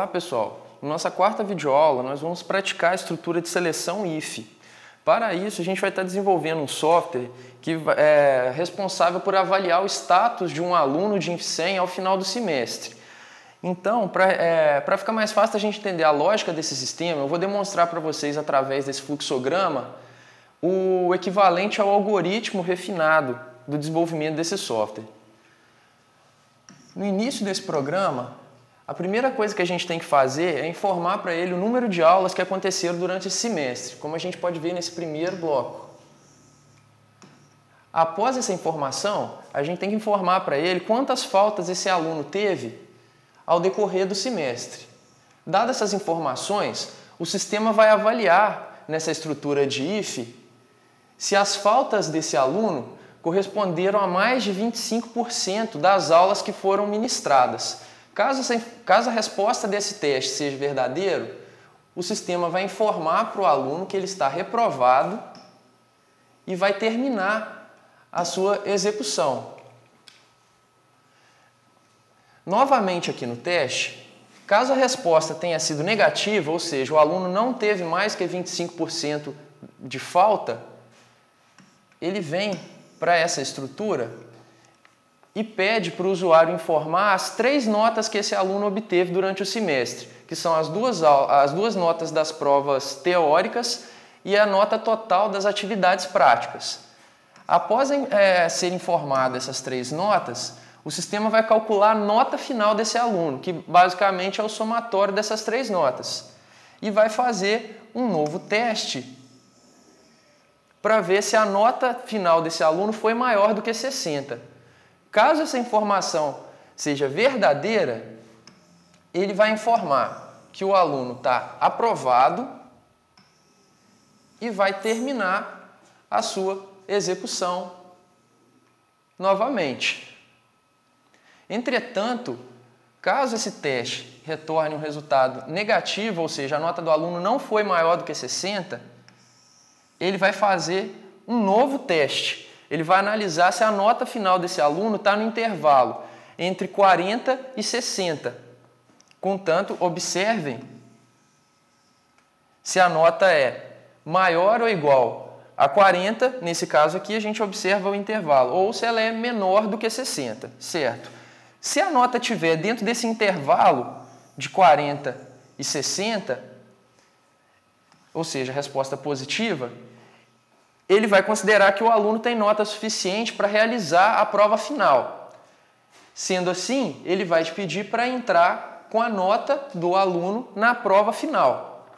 Olá pessoal, na nossa quarta videoaula nós vamos praticar a estrutura de seleção IF. Para isso a gente vai estar desenvolvendo um software que é responsável por avaliar o status de um aluno de IF100 ao final do semestre. Então, para ficar mais fácil a gente entender a lógica desse sistema, eu vou demonstrar para vocês através desse fluxograma o equivalente ao algoritmo refinado do desenvolvimento desse software. No início desse programa, a primeira coisa que a gente tem que fazer é informar para ele o número de aulas que aconteceram durante esse semestre, como a gente pode ver nesse primeiro bloco. Após essa informação, a gente tem que informar para ele quantas faltas esse aluno teve ao decorrer do semestre. Dadas essas informações, o sistema vai avaliar nessa estrutura de IF se as faltas desse aluno corresponderam a mais de 25% das aulas que foram ministradas. Caso a resposta desse teste seja verdadeiro, o sistema vai informar para o aluno que ele está reprovado e vai terminar a sua execução. Novamente aqui no teste, caso a resposta tenha sido negativa, ou seja, o aluno não teve mais que 25% de falta, ele vem para essa estrutura e pede para o usuário informar as 3 notas que esse aluno obteve durante o semestre, que são as duas notas das provas teóricas e a nota total das atividades práticas. Após ser informado essas 3 notas, o sistema vai calcular a nota final desse aluno, que basicamente é o somatório dessas 3 notas, e vai fazer um novo teste para ver se a nota final desse aluno foi maior do que 60. Caso essa informação seja verdadeira, ele vai informar que o aluno está aprovado e vai terminar a sua execução novamente. Entretanto, caso esse teste retorne um resultado negativo, ou seja, a nota do aluno não foi maior do que 60, ele vai fazer um novo teste. Ele vai analisar se a nota final desse aluno está no intervalo entre 40 e 60. Contanto, observem se a nota é maior ou igual a 40, nesse caso aqui a gente observa o intervalo, ou se ela é menor do que 60, certo? Se a nota estiver dentro desse intervalo de 40 e 60, ou seja, resposta positiva, ele vai considerar que o aluno tem nota suficiente para realizar a prova final. Sendo assim, ele vai te pedir para entrar com a nota do aluno na prova final.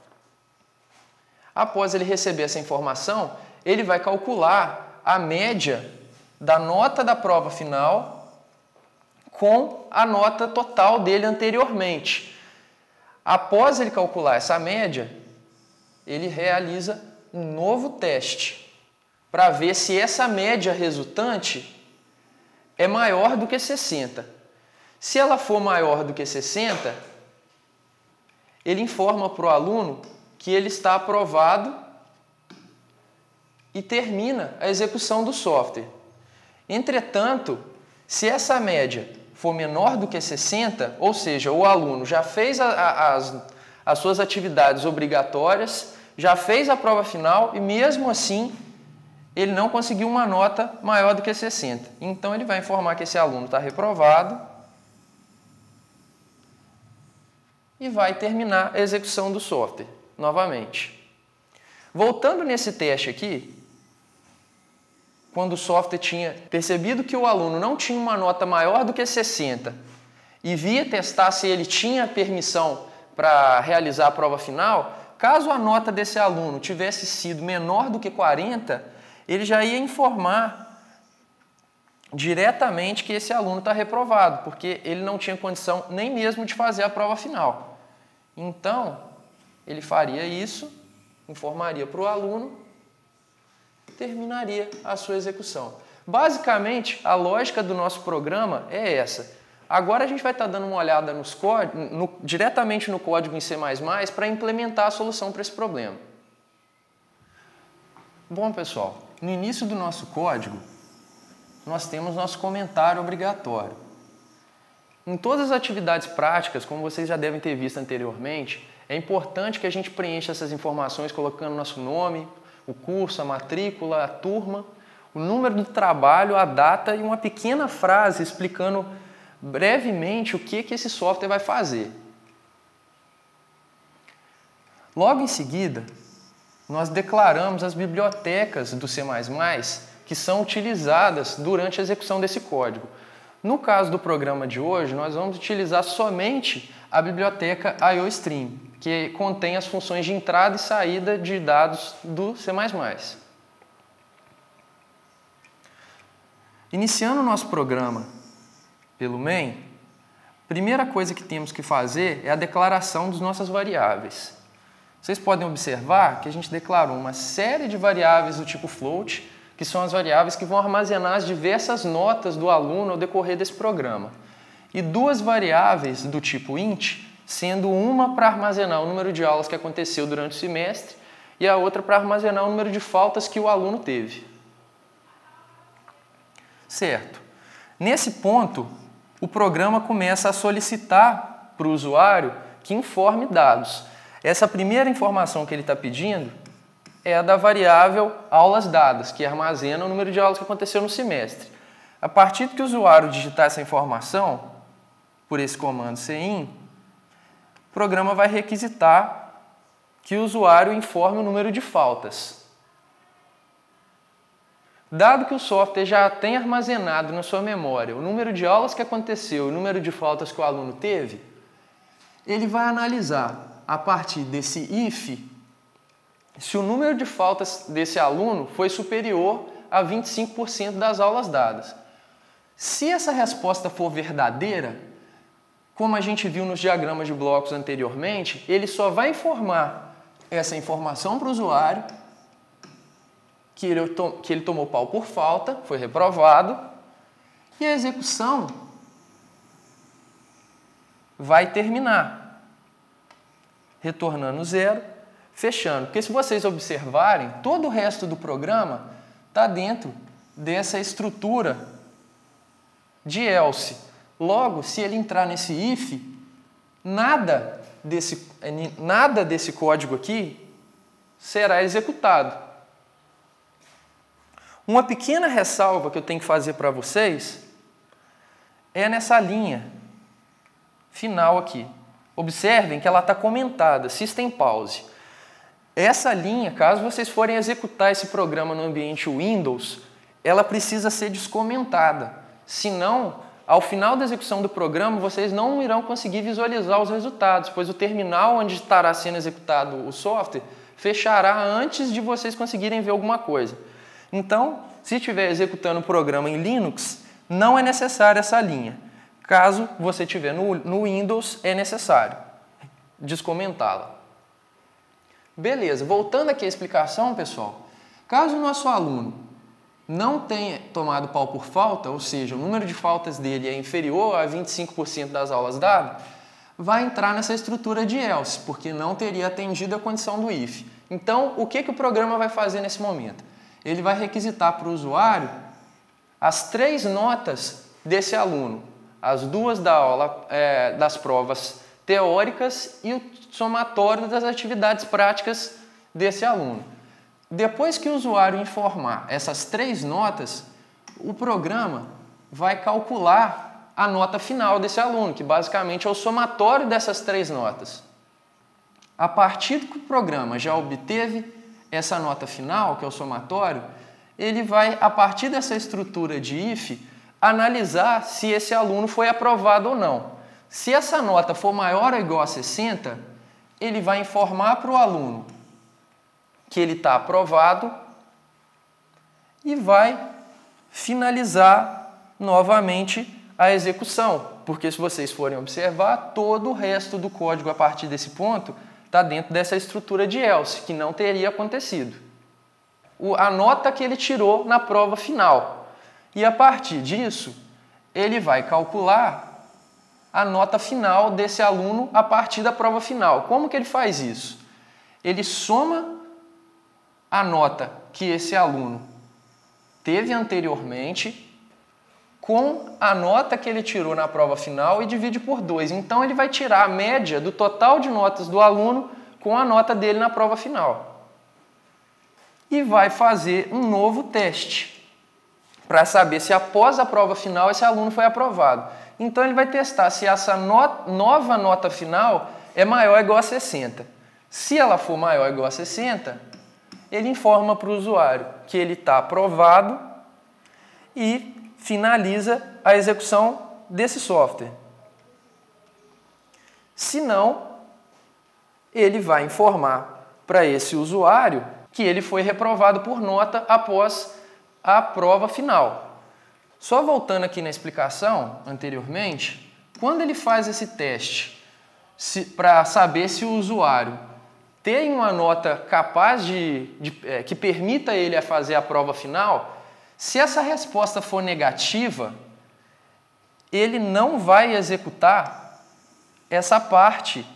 Após ele receber essa informação, ele vai calcular a média da nota da prova final com a nota total dele anteriormente. Após ele calcular essa média, ele realiza um novo teste para ver se essa média resultante é maior do que 60. Se ela for maior do que 60, ele informa para o aluno que ele está aprovado e termina a execução do software. Entretanto, se essa média for menor do que 60, ou seja, o aluno já fez as suas atividades obrigatórias, já fez a prova final e mesmo assim ele não conseguiu uma nota maior do que 60. Então, ele vai informar que esse aluno está reprovado e vai terminar a execução do software novamente. Voltando nesse teste aqui, quando o software tinha percebido que o aluno não tinha uma nota maior do que 60 e via testar se ele tinha permissão para realizar a prova final, caso a nota desse aluno tivesse sido menor do que 40, ele já ia informar diretamente que esse aluno está reprovado, porque ele não tinha condição nem mesmo de fazer a prova final. Então, ele faria isso, informaria para o aluno, terminaria a sua execução. Basicamente, a lógica do nosso programa é essa. Agora a gente vai estar dando uma olhada diretamente no código em C++ para implementar a solução para esse problema. Bom, pessoal, no início do nosso código, nós temos nosso comentário obrigatório. Em todas as atividades práticas, como vocês já devem ter visto anteriormente, é importante que a gente preencha essas informações colocando nosso nome, o curso, a matrícula, a turma, o número do trabalho, a data e uma pequena frase explicando brevemente o que esse software vai fazer. Logo em seguida, nós declaramos as bibliotecas do C++ que são utilizadas durante a execução desse código. No caso do programa de hoje, nós vamos utilizar somente a biblioteca IOStream, que contém as funções de entrada e saída de dados do C++. Iniciando o nosso programa pelo main, a primeira coisa que temos que fazer é a declaração das nossas variáveis. Vocês podem observar que a gente declarou uma série de variáveis do tipo float, que são as variáveis que vão armazenar as diversas notas do aluno ao decorrer desse programa. E duas variáveis do tipo int, sendo uma para armazenar o número de aulas que aconteceu durante o semestre e a outra para armazenar o número de faltas que o aluno teve. Certo. Nesse ponto, o programa começa a solicitar para o usuário que informe dados. Essa primeira informação que ele está pedindo é a da variável aulas dadas, que armazena o número de aulas que aconteceu no semestre. A partir que o usuário digitar essa informação, por esse comando cin, o programa vai requisitar que o usuário informe o número de faltas. Dado que o software já tem armazenado na sua memória o número de aulas que aconteceu e o número de faltas que o aluno teve, ele vai analisar, a partir desse if, se o número de faltas desse aluno foi superior a 25% das aulas dadas. Se essa resposta for verdadeira, como a gente viu nos diagramas de blocos anteriormente, ele só vai informar essa informação para o usuário que ele tomou pau por falta, foi reprovado, e a execução vai terminar, retornando 0, fechando. Porque se vocês observarem, todo o resto do programa está dentro dessa estrutura de else. Logo, se ele entrar nesse if, nada desse código aqui será executado. Uma pequena ressalva que eu tenho que fazer para vocês é nessa linha final aqui. Observem que ela está comentada, System Pause. Essa linha, caso vocês forem executar esse programa no ambiente Windows, ela precisa ser descomentada. Senão, ao final da execução do programa, vocês não irão conseguir visualizar os resultados, pois o terminal onde estará sendo executado o software fechará antes de vocês conseguirem ver alguma coisa. Então, se estiver executando o programa em Linux, não é necessária essa linha. Caso você estiver no Windows, é necessário descomentá-la. Beleza, voltando aqui à explicação, pessoal. Caso o nosso aluno não tenha tomado pau por falta, ou seja, o número de faltas dele é inferior a 25% das aulas dadas, vai entrar nessa estrutura de else, porque não teria atendido a condição do if. Então, o que o programa vai fazer nesse momento? Ele vai requisitar para o usuário as 3 notas desse aluno, as 2 da aula, das provas teóricas e o somatório das atividades práticas desse aluno. Depois que o usuário informar essas 3 notas, o programa vai calcular a nota final desse aluno, que basicamente é o somatório dessas 3 notas. A partir que o programa já obteve essa nota final, que é o somatório, ele vai, a partir dessa estrutura de if, analisar se esse aluno foi aprovado ou não. Se essa nota for maior ou igual a 60, ele vai informar para o aluno que ele está aprovado e vai finalizar novamente a execução. Porque se vocês forem observar, todo o resto do código a partir desse ponto está dentro dessa estrutura de else, que não teria acontecido. A nota que ele tirou na prova final. E a partir disso, ele vai calcular a nota final desse aluno a partir da prova final. Como que ele faz isso? Ele soma a nota que esse aluno teve anteriormente com a nota que ele tirou na prova final e divide por 2. Então, ele vai tirar a média do total de notas do aluno com a nota dele na prova final. E vai fazer um novo teste para saber se após a prova final esse aluno foi aprovado. Então, ele vai testar se essa nova nota final é maior ou igual a 60. Se ela for maior ou igual a 60, ele informa para o usuário que ele está aprovado e finaliza a execução desse software. Se não, ele vai informar para esse usuário que ele foi reprovado por nota após a prova final. Só voltando aqui na explicação anteriormente, quando ele faz esse teste para saber se o usuário tem uma nota capaz que permita ele a fazer a prova final, se essa resposta for negativa, ele não vai executar essa parte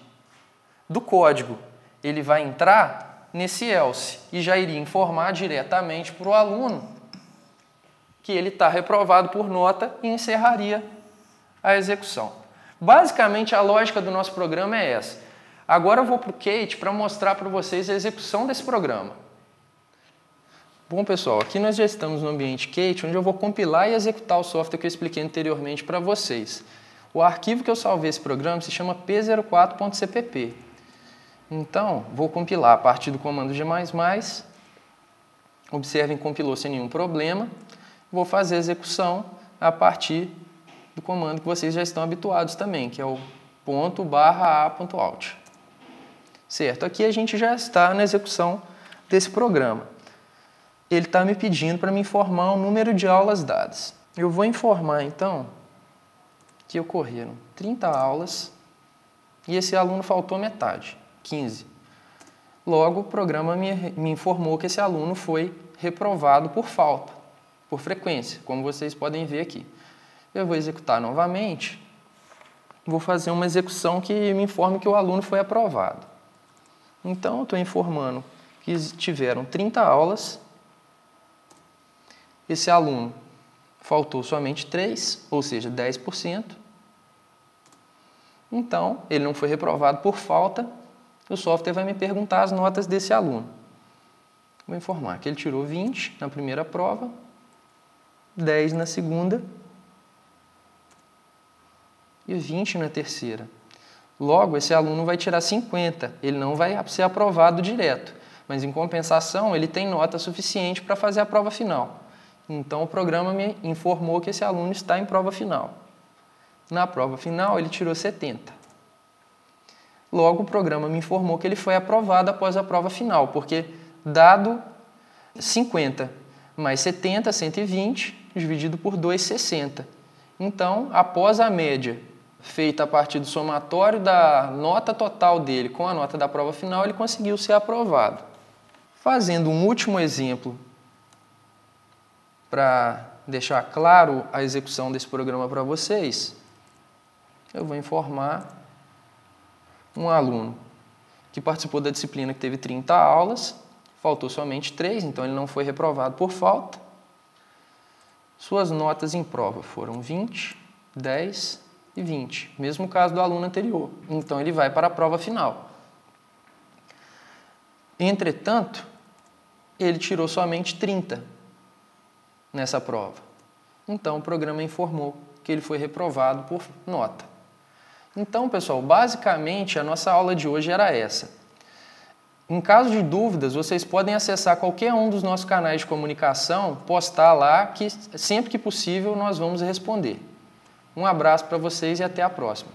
do código. Ele vai entrar nesse else e já iria informar diretamente para o aluno que ele está reprovado por nota e encerraria a execução. Basicamente, a lógica do nosso programa é essa. Agora eu vou para o Kate para mostrar para vocês a execução desse programa. Bom, pessoal, aqui nós já estamos no ambiente Kate, onde eu vou compilar e executar o software que eu expliquei anteriormente para vocês. O arquivo que eu salvei esse programa se chama p04.cpp. Então, vou compilar a partir do comando G++. Observem, compilou sem nenhum problema. Vou fazer a execução a partir do comando que vocês já estão habituados também, que é o ./a.out. Certo, aqui a gente já está na execução desse programa. Ele está me pedindo para me informar o número de aulas dadas. Eu vou informar, então, que ocorreram 30 aulas e esse aluno faltou metade, 15. Logo, o programa me informou que esse aluno foi reprovado por falta, por frequência, como vocês podem ver aqui. Eu vou executar novamente, vou fazer uma execução que me informe que o aluno foi aprovado. Então, eu estou informando que tiveram 30 aulas, esse aluno faltou somente 3, ou seja, 10%. Então, ele não foi reprovado por falta, o software vai me perguntar as notas desse aluno. Vou informar que ele tirou 20 na primeira prova, 10 na segunda e 20 na terceira. Logo, esse aluno vai tirar 50, ele não vai ser aprovado direto, mas em compensação ele tem nota suficiente para fazer a prova final. Então, o programa me informou que esse aluno está em prova final. Na prova final, ele tirou 70. Logo, o programa me informou que ele foi aprovado após a prova final, porque dado 50 mais 70, 120, dividido por 2, 60. Então, após a média feita a partir do somatório da nota total dele com a nota da prova final, ele conseguiu ser aprovado. Fazendo um último exemplo para deixar claro a execução desse programa para vocês, eu vou informar um aluno que participou da disciplina que teve 30 aulas, faltou somente 3, então ele não foi reprovado por falta. Suas notas em prova foram 20, 10 e 20, mesmo caso do aluno anterior. Então ele vai para a prova final. Entretanto, ele tirou somente 30 nessa prova. Então o programa informou que ele foi reprovado por nota. Então, pessoal, basicamente a nossa aula de hoje era essa. Em caso de dúvidas, vocês podem acessar qualquer um dos nossos canais de comunicação, postar lá, que sempre que possível nós vamos responder. Um abraço para vocês e até a próxima.